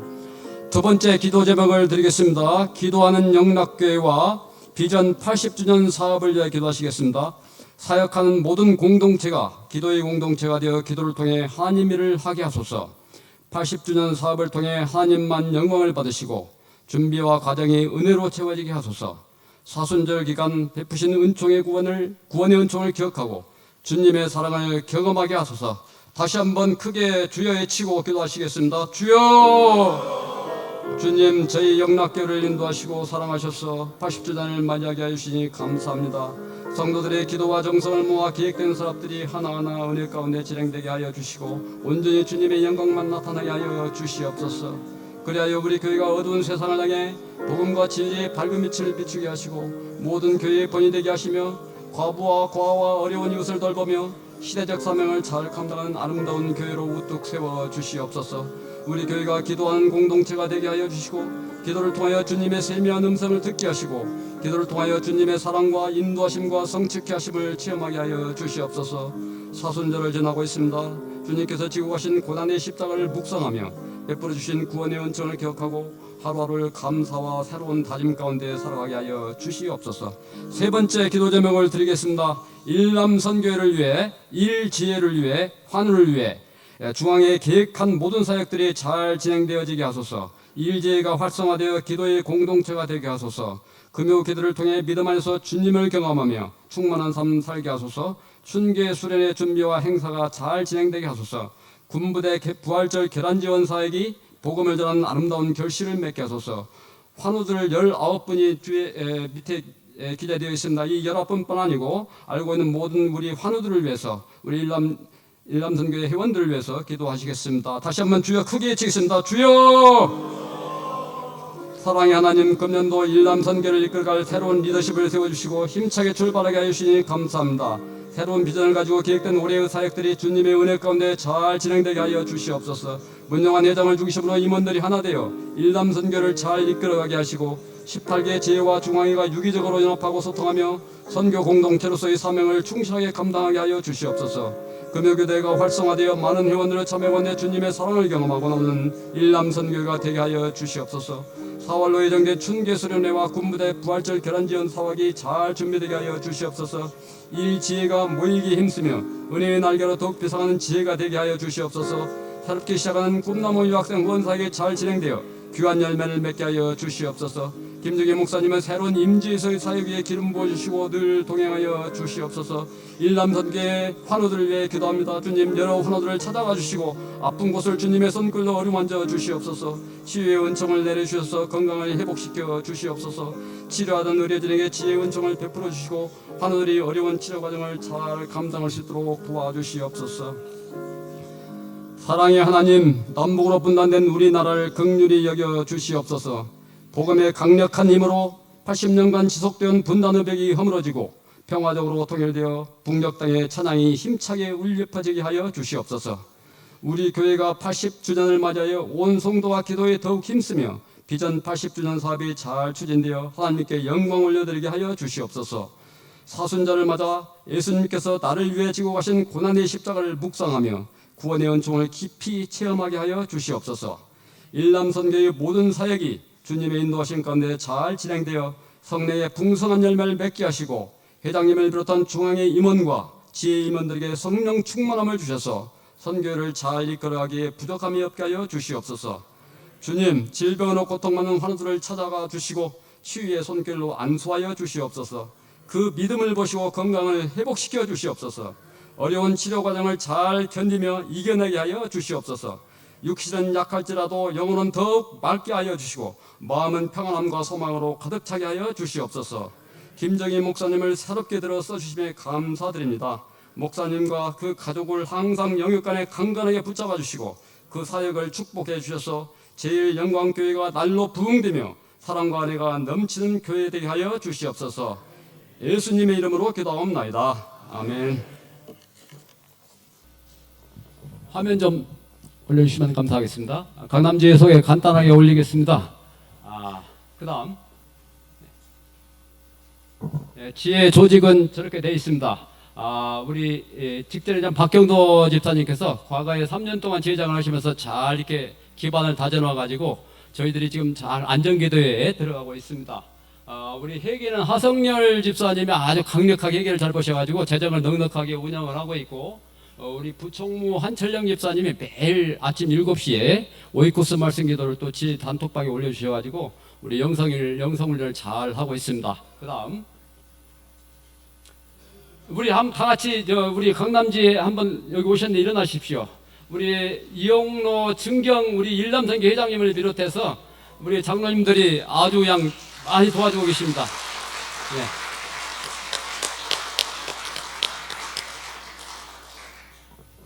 두 번째 기도 제목을 드리겠습니다. 기도하는 영락교회와 비전 80주년 사업을 위해 기도하시겠습니다. 사역하는 모든 공동체가 기도의 공동체가 되어 기도를 통해 하나님 일을 하게 하소서. 80주년 사업을 통해 하나님만 영광을 받으시고 준비와 과정이 은혜로 채워지게 하소서. 사순절 기간 베푸신 은총의 구원의 은총을 기억하고 주님의 사랑을 경험하게 하소서. 다시 한번 크게 주여 외치고 기도하시겠습니다. 주여! 주님, 저희 영락교회를 인도하시고 사랑하셔서 80주년을 맞이하게 해주시니 감사합니다. 성도들의 기도와 정성을 모아 계획된 사업들이 하나하나 은혜 가운데 진행되게 하여 주시고 온전히 주님의 영광만 나타나게 하여 주시옵소서. 그리하여 우리 교회가 어두운 세상을 향해 복음과 진리의 밝은 빛을 비추게 하시고 모든 교회의 본이 되게 하시며 과부와 고아와 어려운 이웃을 돌보며 시대적 사명을 잘 감당하는 아름다운 교회로 우뚝 세워 주시옵소서. 우리 교회가 기도하는 공동체가 되게 하여 주시고 기도를 통하여 주님의 세미한 음성을 듣게 하시고 기도를 통하여 주님의 사랑과 인도하심과 성취케 하심을 체험하게 하여 주시옵소서. 사순절을 지나고 있습니다. 주님께서 지고 가신 고난의 십자가를 묵상하며 베풀어 주신 구원의 은총을 기억하고 하루하루를 감사와 새로운 다짐 가운데 살아가게 하여 주시옵소서. 세 번째 기도 제목을 드리겠습니다. 일남 선교회를 위해, 일지혜를 위해, 환우를 위해 중앙에 계획한 모든 사역들이 잘 진행되어지게 하소서. 일지혜가 활성화되어 기도의 공동체가 되게 하소서. 금요 기도를 통해 믿음 안에서 주님을 경험하며 충만한 삶 살게 하소서. 춘계 수련의 준비와 행사가 잘 진행되게 하소서. 군부대 부활절 계란지원 사역이 복음을 전하는 아름다운 결실을 맺게 하소서. 환우들 19분이 밑에 기재되어 있습니다. 이 19분뿐 아니고 알고 있는 모든 우리 환우들을 위해서 우리 일남선교회 회원들을 위해서 기도하시겠습니다. 다시 한번 주여 크게 외치겠습니다. 주여! 사랑의 하나님, 금년도 일남선교를 이끌어갈 새로운 리더십을 세워주시고 힘차게 출발하게 해주시니 감사합니다. 새로운 비전을 가지고 기획된 올해의 사역들이 주님의 은혜 가운데 잘 진행되게 하여 주시옵소서. 문영환 회장을 중심으로 임원들이 하나 되어 일남 선교를 잘 이끌어가게 하시고 18개 지혜와 중앙회가 유기적으로 연합하고 소통하며 선교 공동체로서의 사명을 충실하게 감당하게 하여 주시옵소서. 금요교대가 활성화되어 많은 회원들의 참여 가운데 주님의 사랑을 경험하고 나오는 일남 선교가 되게 하여 주시옵소서. 4월로 예정된 춘계수련회와 군부대 부활절 결안지원 사역이 잘 준비되게 하여 주시옵소서. 이 지혜가 모이기 힘쓰며 은혜의 날개로 더욱 비상하는 지혜가 되게 하여 주시옵소서. 새롭게 시작하는 꿈나무 유학생 후원사역이 잘 진행되어 귀한 열매를 맺게 하여 주시옵소서. 김정희 목사님은 새로운 임지에서의 사역 위에 기름 부어주시고 늘 동행하여 주시옵소서. 일남선교의 환우들을 위해 기도합니다. 주님, 여러 환우들을 찾아가 주시고 아픈 곳을 주님의 손글로 어루만져 주시옵소서. 치유의 은총을 내려주셔서 건강을 회복시켜 주시옵소서. 치료하던 의료진에게 지혜의 은총을 베풀어 주시고 환우들이 어려운 치료 과정을 잘 감당할 수 있도록 도와주시옵소서. 사랑의 하나님, 남북으로 분단된 우리나라를 긍휼히 여겨 주시옵소서. 복음의 강력한 힘으로 80년간 지속된 분단의 벽이 허물어지고 평화적으로 통일되어 북녘 땅의 찬양이 힘차게 울려 퍼지게 하여 주시옵소서. 우리 교회가 80주년을 맞이하여 온 성도와 기도에 더욱 힘쓰며 비전 80주년 사업이 잘 추진되어 하나님께 영광 올려드리게 하여 주시옵소서. 사순절을 맞아 예수님께서 나를 위해 지고 가신 고난의 십자가를 묵상하며 구원의 은총을 깊이 체험하게 하여 주시옵소서. 일남선교의 모든 사역이 주님의 인도하신 가운데 잘 진행되어 성내에 풍성한 열매를 맺게 하시고 회장님을 비롯한 중앙의 임원과 지혜 임원들에게 성령 충만함을 주셔서 선교를 잘 이끌어가기에 부족함이 없게 하여 주시옵소서. 주님, 질병으로 고통받는 환우들을 찾아가 주시고 치유의 손길로 안수하여 주시옵소서. 그 믿음을 보시고 건강을 회복시켜 주시옵소서. 어려운 치료 과정을 잘 견디며 이겨내게 하여 주시옵소서. 육신은 약할지라도 영혼은 더욱 맑게 하여 주시고 마음은 평안함과 소망으로 가득 차게 하여 주시옵소서. 김정희 목사님을 새롭게 들어 써주심에 감사드립니다. 목사님과 그 가족을 항상 영육간에 강건하게 붙잡아 주시고 그 사역을 축복해 주셔서 제일영광교회가 날로 부흥되며 사랑과 은혜가 넘치는 교회 되게 하여 주시옵소서. 예수님의 이름으로 기도하옵나이다. 아멘. 화면 좀 올려주시면 감사하겠습니다. 강남지회 소개 간단하게 올리겠습니다. 그 다음 지혜 조직은 저렇게 되어 있습니다. 우리 직전회장 박경도 집사님께서 과거에 3년 동안 지회장을 하시면서 잘 이렇게 기반을 다져놔 가지고 저희들이 지금 잘 안전기도에 들어가고 있습니다. 우리 회계는 하성열 집사님이 아주 강력하게 회계를 잘 보셔가지고 재정을 넉넉하게 운영을 하고 있고, 우리 부총무 한철령 집사님이 매일 아침 7시에 오이코스 말씀 기도를 또 지 단톡방에 올려주셔가지고 우리 영성훈련을 잘 하고 있습니다. 그 다음 우리 다 같이 우리 강남지에 한번 여기 오셨는데 일어나십시오. 우리 이용로 증경 우리 일남선교 회장님을 비롯해서 우리 장로님들이 아주 그냥 많이 도와주고 계십니다. 네.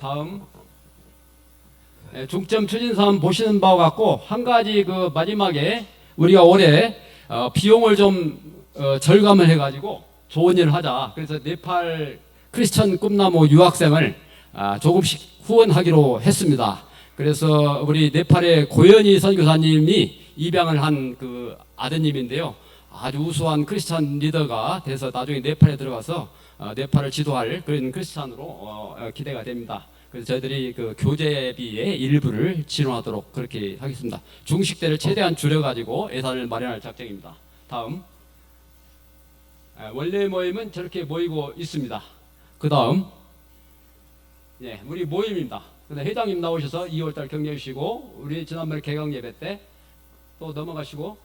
다음 중점 추진 사항 보시는 바와 같고, 한 가지 그 마지막에 우리가 올해 비용을 좀 절감을 해가지고 좋은 일을 하자. 그래서 네팔 크리스천 꿈나무 유학생을 조금씩 후원하기로 했습니다. 그래서 우리 네팔의 고현희 선교사님이 입양을 한 그 아드님인데요, 아주 우수한 크리스찬 리더가 돼서 나중에 네팔에 들어가서 네팔을 지도할 그런 크리스찬으로 기대가 됩니다. 그래서 저희들이 그 교재비의 일부를 지원하도록 그렇게 하겠습니다. 중식대를 최대한 줄여가지고 예산을 마련할 작정입니다. 다음 원래 모임은 저렇게 모이고 있습니다. 그 다음 우리 모임입니다. 근데 회장님 나오셔서 2월달 격려해 주시고, 우리 지난번에 개강 예배 때 또 넘어가시고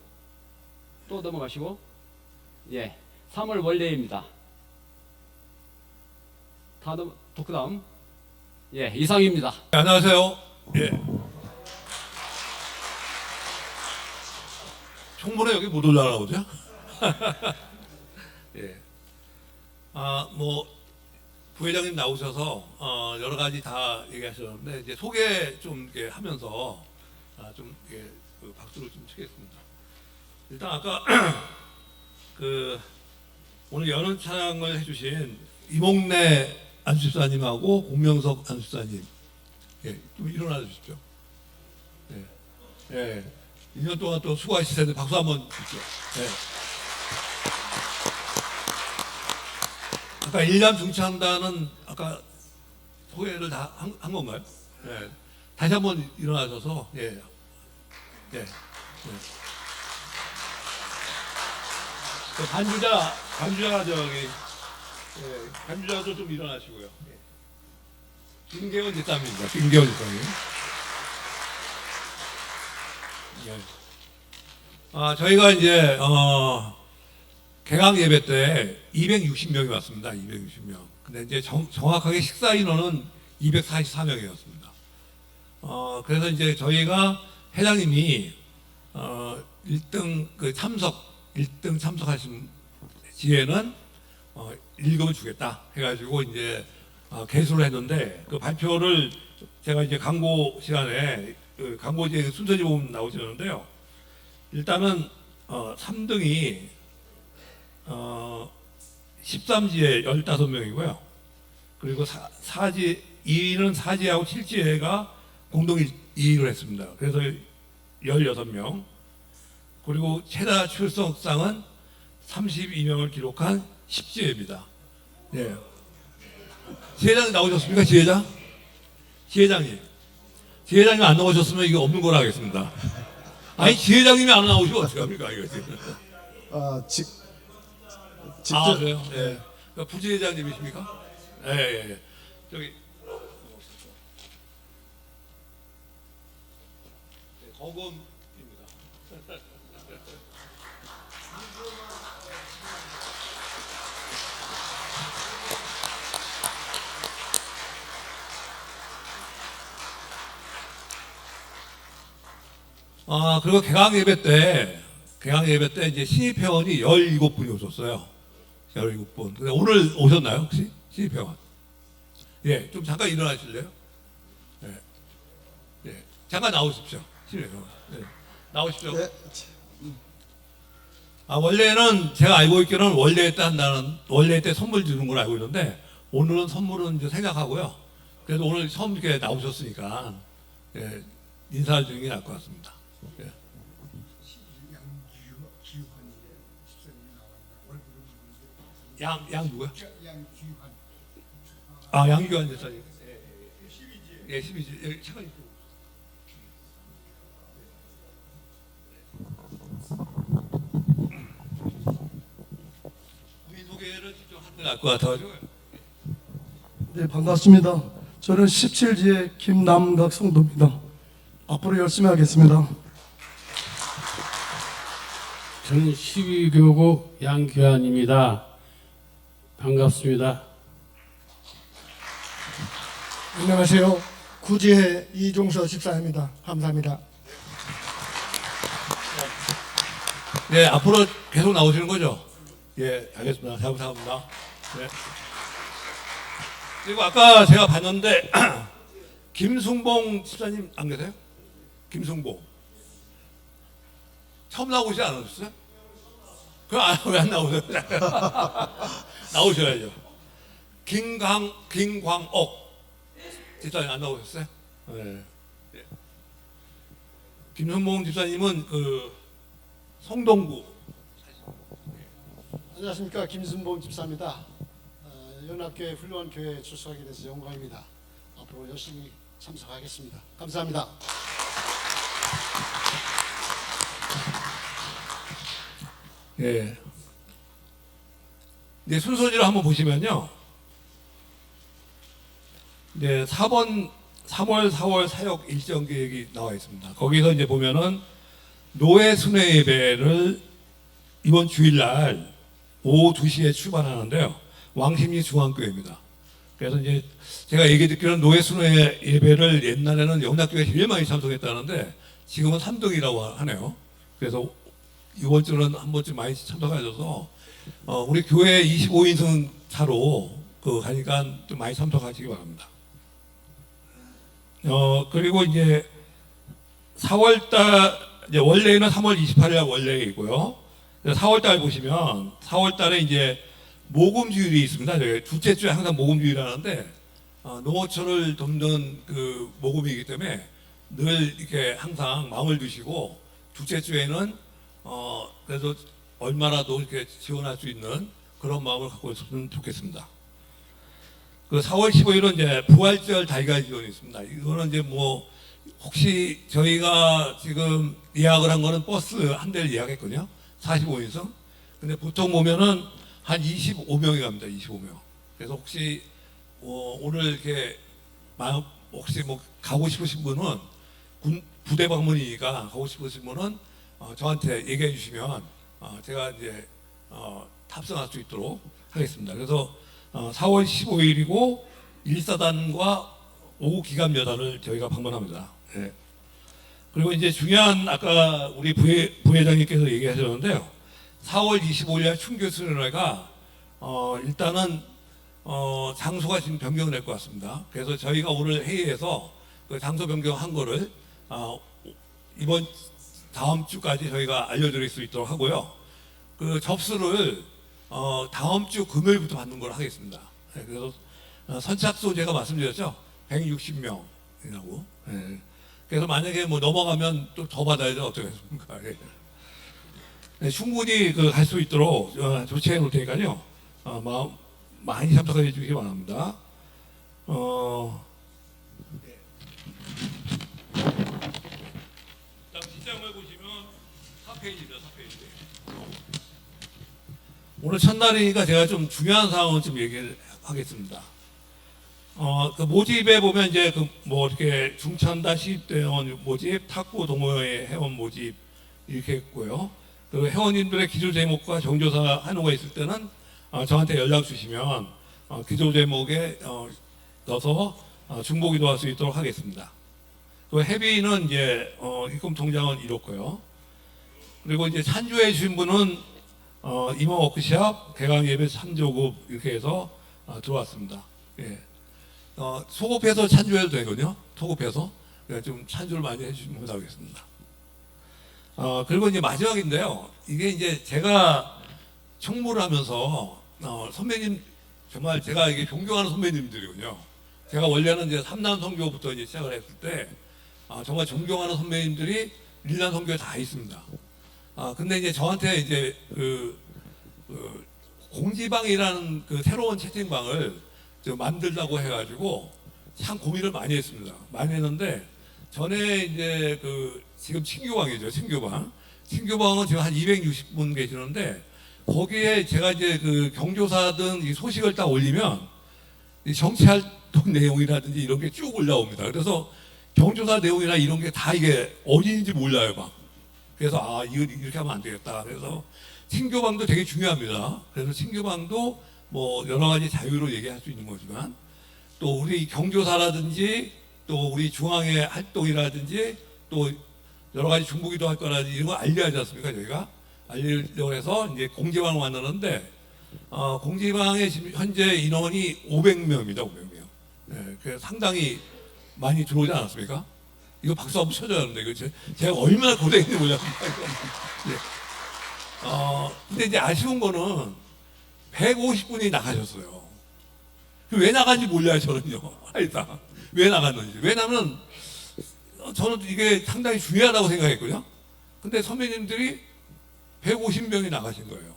3월 원래입니다. 그 다음 이상입니다. 안녕하세요. 총무는 여기 못 올라가나 보죠? 뭐 부회장님 나오셔서 여러 가지 다 얘기하셨는데, 이제 소개 좀 이렇게 하면서 좀 이렇게 박수를 좀 치겠습니다. 일단 아까 그 오늘 연은 찬양을 해주신 이몽래 안수집사님하고 공명석 안수집사님, 예, 좀 일어나 주십시오. 예, 예, 2년 동안 또 수고하실 텐데 박수 한번 주십시오. 예. 아까 일남 중창단은 아까 소개를 다 한 건가요? 예. 다시 한번 일어나셔서 예. 예. 예. 반주자가 저기 예, 반주자도 좀 일어나시고요. 예. 김계원 집사입니다. 김계원 집사님. 예. 저희가 이제 개강 예배 때 260명이 왔습니다. 260명. 근데 이제 정확하게 식사 인원은 244명이었습니다. 그래서 이제 저희가 회장님이 1등 그 1등 참석하신 지혜는 1급을 주겠다 해가지고 이제 개수를 했는데 그 발표를 제가 이제 광고 시간에 그 광고지에 순서지 보면 나오시는데요. 일단은 3등이 13지혜 15명이고요. 그리고 2위는 4지혜하고 7지혜가 공동 2위를 했습니다. 그래서 16명. 그리고 최다 출석상은 32명을 기록한 10지혜입니다. 예. 지혜장 나오셨습니까? 지혜장? 지혜장님. 지혜장님 안 나오셨으면 이거 없는 거라 하겠습니다. 아니, 지혜장님이 안 나오시면 어떡합니까? 이거 지금. 직접 그래요? 예. 그 부지회장님이십니까? 예, 예, 예. 저기. 네, 거금입니다. 그리고 개강 예배 때 이제 신입회원이 17분이 오셨어요. 17분. 근데 오늘 오셨나요, 혹시? 신입회원. 예, 좀 잠깐 일어나실래요? 예. 예. 잠깐 나오십시오. 신입회원. 예. 나오십시오. 네. 원래는 제가 알고 있기로는 원래 때 선물 주는 걸 알고 있는데, 오늘은 선물은 이제 생략하고요. 그래도 오늘 처음 이렇게 나오셨으니까, 예, 인사를 드리는 게 나을 것 같습니다. 예. 양 누구야? 양규환 집사님. 예, 12지. 예, 잠깐 있고. 본인 소개를 직접 하는 게 나을 것 같아가지고. 네, 반갑습니다. 저는 17지의 김남각 성도입니다. 앞으로 열심히 하겠습니다. 저는 12교구 양규환입니다. 반갑습니다. 안녕하세요. 구지회 이종서 집사입니다. 감사합니다. 네, 앞으로 계속 나오시는 거죠? 예, 알겠습니다. 잘 부탁합니다. 네. 그리고 아까 제가 봤는데 김승봉 집사님 안 계세요? 김승봉. 처음 나오시지 않으셨어요? 그럼 왜 안 나오세요? 나오셔야죠. 김광옥 집사님 안 나오셨어요? 네. 예. 김승봉 집사님은 그 성동구. 안녕하십니까, 김순봉 집사입니다. 연합교회 훌륭한 교회에 출석하게 돼서 영광입니다. 앞으로 열심히 참석하겠습니다. 감사합니다. 예. 이제 순서지를 한번 보시면요. 이제 4번 3월 4월 사역 일정 계획이 나와 있습니다. 거기서 이제 보면은 노예 순회 예배를 이번 주일날 오후 2시에 출발하는데요. 왕십리 중앙교회입니다. 그래서 이제 제가 얘기 듣기로는 노예 순회 예배를 옛날에는 영락교회 제일 많이 참석했다는데 지금은 3등이라고 하네요. 그래서 이번 주는 한 번쯤 많이 참석하셔서 우리 교회 25인승 차로 가니까 좀 많이 참석하시기 바랍니다. 그리고 이제 4월달 이제 원래는 3월 28일 원래이고요. 4월달 보시면 4월달에 이제 모금주일이 있습니다. 저희 둘째 주에 항상 모금주일하는데 농어촌을 돕는 그 모금이기 때문에 늘 이렇게 항상 마음을 두시고 둘째 주에는 그래도 얼마라도 이렇게 지원할 수 있는 그런 마음을 갖고 있으면 좋겠습니다. 그 4월 15일은 이제 부활절 달걀 지원이 있습니다. 이거는 이제 뭐 혹시 저희가 지금 예약을 한 거는 버스 한 대를 예약했거든요. 45인승. 근데 보통 보면은 한 25명이 갑니다. 25명. 그래서 혹시 오늘 이렇게 혹시 뭐 가고 싶으신 분은 부대 방문이니까 가고 싶으신 분은 저한테 얘기해 주시면 제가 이제 탑승할 수 있도록 하겠습니다. 그래서 4월 15일이고 1사단과 5 기갑 여단을 저희가 방문합니다. 네. 그리고 이제 중요한 아까 우리 부회장님께서 얘기하셨는데요. 4월 25일 충교 수련회가 일단은 장소가 지금 변경을 될 것 같습니다. 그래서 저희가 오늘 회의에서 그 장소 변경한 거를 이번 다음 주까지 저희가 알려드릴 수 있도록 하고요. 그 접수를 다음 주 금요일부터 받는 걸로 하겠습니다. 네, 그래서 선착수 제가 말씀드렸죠. 160명이라고. 네. 그래서 만약에 뭐 넘어가면 또 더 받아야죠. 어떻겠습니까? 네. 네, 충분히 갈 수 있도록 조치해 놓을 테니까요. 많이 참석해 주시기 바랍니다. 네. 다음 시장을 보시면 4페이지입니다. 4페이지. 오늘 첫날이니까 제가 좀 중요한 사항을 좀 얘기를 하겠습니다. 그 모집에 보면 이제 뭐 이렇게 중천다 시립대원 모집, 탁구 동호회 회원 모집 이렇게 했고요. 그 회원님들의 기조 제목과 정조사 한호가 있을 때는 저한테 연락 주시면 기조 제목에 넣어서 중보기도 할 수 있도록 하겠습니다. 그 회비는 이제 입금 통장은 이렇고요. 그리고 이제 찬조해 주신 분은 임원 워크샵, 개강 예배 찬조급 이렇게 해서 들어왔습니다. 예. 소급해서 찬조해도 되거든요. 소급해서 좀 찬조를 많이 해주시면 감사하겠습니다. 그리고 이제 마지막인데요. 이게 이제 제가 총무를 하면서 선배님 정말 제가 이게 존경하는 선배님들이군요. 제가 원래는 이제 3단 선교부터 이제 시작을 했을 때 정말 존경하는 선배님들이 1단 선교에 다 있습니다. 근데 이제 저한테 이제 공지방이라는 그 새로운 채팅방을 좀 만들자고 해가지고 참 고민을 많이 했습니다. 많이 했는데 전에 이제 지금 친교방이죠. 친교방. 친교방은 지금 한 260분 계시는데 거기에 제가 이제 경조사든 이 소식을 딱 올리면 이 정치활동 내용이라든지 이런 게 쭉 올라옵니다. 그래서 경조사 내용이나 이런 게 다 이게 어디인지 몰라요, 막. 그래서 이거 이렇게 하면 안 되겠다. 그래서 친교방도 되게 중요합니다. 그래서 친교방도 뭐 여러 가지 자유로 얘기할 수 있는 거지만 또 우리 경조사라든지 또 우리 중앙의 활동이라든지 또 여러 가지 중보기도 할 거라든지 이런 거 알려야 하지 않습니까? 저희가 알리려고 해서 이제 공지방을 만드는데 공지방에 지금 현재 인원이 500명입니다. 500명. 네, 그래서 상당히 많이 들어오지 않았습니까? 이거 박수 한번 쳐줘야 하는데 이거 제가 얼마나 고생했는지 몰랐습니다. 네. 근데 이제 아쉬운 거는 150분이 나가셨어요. 왜 나간지 몰라요, 저는요. 일단 왜 나갔는지. 왜냐면 저는 이게 상당히 중요하다고 생각했거든요. 근데 선배님들이 150명이 나가신 거예요.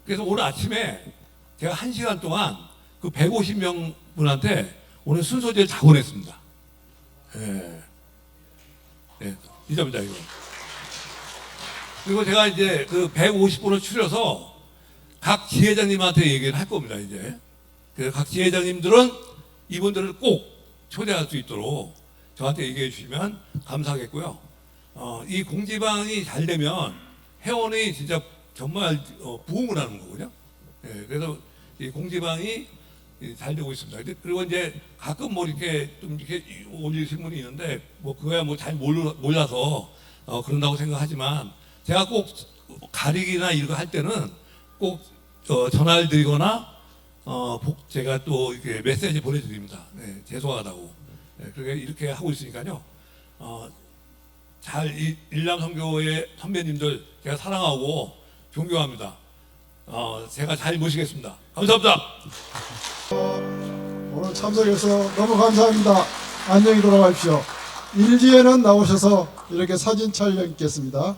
그래서 오늘 아침에 제가 1시간 동안 그 150명 분한테 오늘 순서제를 다 보냈습니다. 예. 예. 이 점이다, 이거. 그리고 제가 이제 그 150분을 추려서 각 지회장님한테 얘기를 할 겁니다, 이제. 각 지회장님들은 이분들을 꼭 초대할 수 있도록 저한테 얘기해 주시면 감사하겠고요. 이 공지방이 잘 되면 회원이 진짜 정말 부흥을 하는 거거든요. 예, 그래서 이 공지방이 잘 되고 있습니다. 그리고 이제 가끔 뭐 이렇게 좀 이렇게 올리신 분이 있는데 뭐 그거야 뭐 잘 몰라서 그런다고 생각하지만 제가 꼭 가리기나 이런 거 할 때는 꼭 전화를 드리거나 제가 또 이렇게 메시지 보내드립니다. 네, 죄송하다고. 네, 그렇게 이렇게 하고 있으니까요. 일남 선교의 선배님들 제가 사랑하고 존경합니다. 제가 잘 모시겠습니다. 감사합니다. 오늘 참석해서 너무 감사합니다. 안녕히 돌아가십시오. 일지에는 나오셔서 이렇게 사진 촬영 있겠습니다.